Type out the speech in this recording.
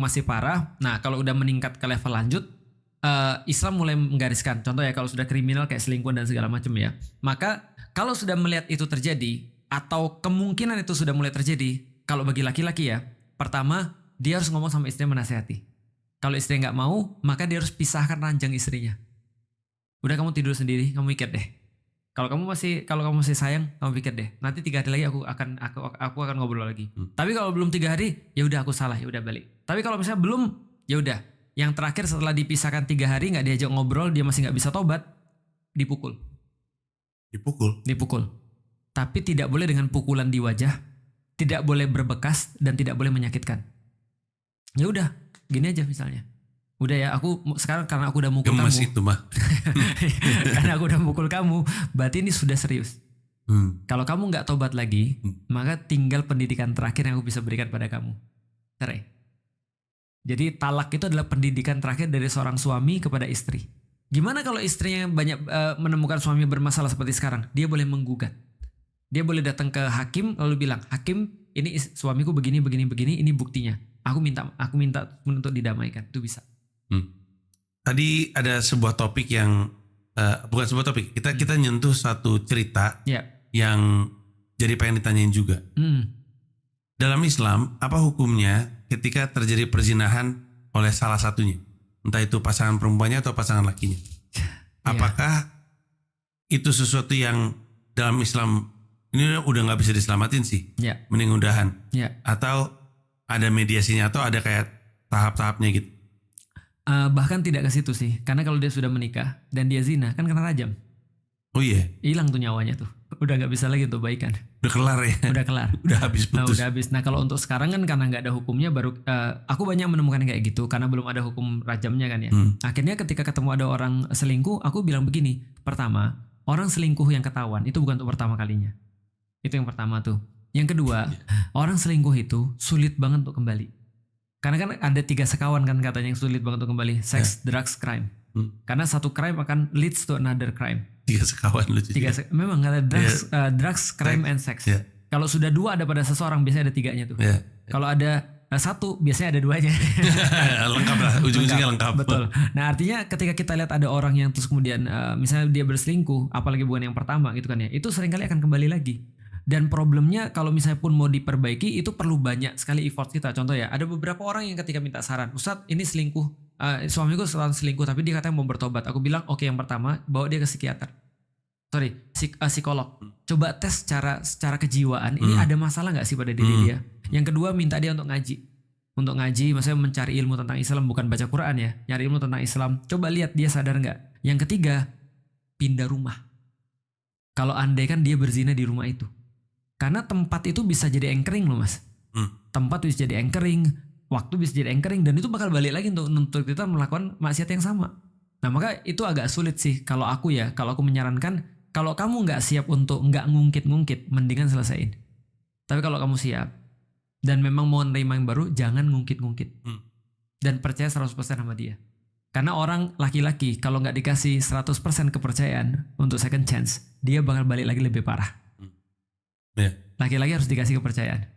masih parah. Nah kalau udah meningkat ke level lanjut, Islam mulai menggariskan. Contoh ya, kalau sudah kriminal kayak selingkuh dan segala macam ya. Maka kalau sudah melihat itu terjadi, atau kemungkinan itu sudah mulai terjadi, kalau bagi laki-laki ya, pertama dia harus ngomong sama istrinya, menasehati. Kalau istri nggak mau, maka dia harus pisahkan ranjang istrinya. Udah, kamu tidur sendiri, kamu mikir deh. Kalau kamu masih sayang, kamu pikir deh. Nanti 3 hari lagi aku akan ngobrol lagi. Tapi kalau belum 3 hari, ya udah aku salah, ya udah balik. Tapi kalau misalnya belum, ya udah. Yang terakhir setelah dipisahkan 3 hari nggak diajak ngobrol, dia masih nggak bisa tobat, dipukul. Dipukul. Tapi tidak boleh dengan pukulan di wajah, tidak boleh berbekas, dan tidak boleh menyakitkan. Ya udah, gini aja misalnya. Udah ya, aku sekarang karena aku udah mukul Gemes kamu. itu mah. Karena aku udah mukul kamu, berarti ini sudah serius. Kalau kamu nggak tobat lagi, maka tinggal pendidikan terakhir yang aku bisa berikan pada kamu, cerai. Jadi talak itu adalah pendidikan terakhir dari seorang suami kepada istri. Gimana kalau istrinya banyak menemukan suami bermasalah seperti sekarang? Dia boleh menggugat. Dia boleh datang ke hakim lalu bilang, hakim ini suamiku begini, ini buktinya. Aku minta untuk didamaikan. Itu bisa. Tadi ada sebuah topik yang bukan sebuah topik. Kita nyentuh satu cerita yang jadi pengen ditanyain juga. Dalam Islam, apa hukumnya ketika terjadi perzinahan oleh salah satunya? Entah itu pasangan perempuannya atau pasangan lakinya. Apakah itu sesuatu yang dalam Islam ini udah nggak bisa diselamatin sih? Mending udahan. Atau ada mediasinya atau ada kayak tahap-tahapnya gitu? Bahkan tidak ke situ sih, karena kalau dia sudah menikah dan dia zina kan kena rajam. Oh iya. Hilang tuh nyawanya tuh, udah nggak bisa lagi untuk baikan. Udah kelar ya. Udah kelar. Udah habis putus. Udah habis. Nah kalau untuk sekarang kan karena nggak ada hukumnya, baru aku banyak menemukan kayak gitu karena belum ada hukum rajamnya kan ya. Akhirnya ketika ketemu ada orang selingkuh, aku bilang begini. Pertama, orang selingkuh yang ketahuan itu bukan untuk pertama kalinya. Itu yang pertama tuh. Yang kedua, orang selingkuh itu sulit banget untuk kembali. Karena kan ada 3 sekawan kan katanya yang sulit banget untuk kembali. Sex, drugs, crime. Karena satu crime akan leads to another crime. 3 sekawan lucu. Memang ada drugs, crime, and sex. Kalau sudah 2 ada pada seseorang, biasanya ada 3-nya tuh. Kalau ada 1, biasanya ada 2-nya. Lengkap lah, ujung-ujungnya lengkap. Betul. Nah artinya ketika kita lihat ada orang yang terus kemudian misalnya dia berselingkuh, apalagi bukan yang pertama gitu kan ya, itu seringkali akan kembali lagi. Dan problemnya kalau misalnya pun mau diperbaiki itu perlu banyak sekali effort kita. Contoh ya, ada beberapa orang yang ketika minta saran, Ustadz ini selingkuh, suamiku selalu selingkuh tapi dia katanya mau bertobat. Aku bilang oke, yang pertama bawa dia ke psikolog. Coba tes secara kejiwaan, ini ada masalah nggak sih pada diri dia. Yang kedua minta dia untuk ngaji, maksudnya mencari ilmu tentang Islam, bukan baca Quran ya, nyari ilmu tentang Islam. Coba lihat dia sadar nggak. Yang ketiga, pindah rumah. Kalau andai kan dia berzina di rumah itu. Karena tempat itu bisa jadi anchoring loh mas. Tempat bisa jadi anchoring, waktu bisa jadi anchoring, dan itu bakal balik lagi untuk kita melakukan maksiat yang sama. Nah maka itu agak sulit sih kalau aku menyarankan, kalau kamu nggak siap untuk nggak ngungkit-ngungkit, mendingan selesaiin. Tapi kalau kamu siap dan memang mau nerima yang baru, jangan ngungkit-ngungkit. Dan percaya 100% sama dia. Karena orang laki-laki kalau nggak dikasih 100% kepercayaan untuk second chance, dia bakal balik lagi lebih parah. Laki-laki harus dikasih kepercayaan.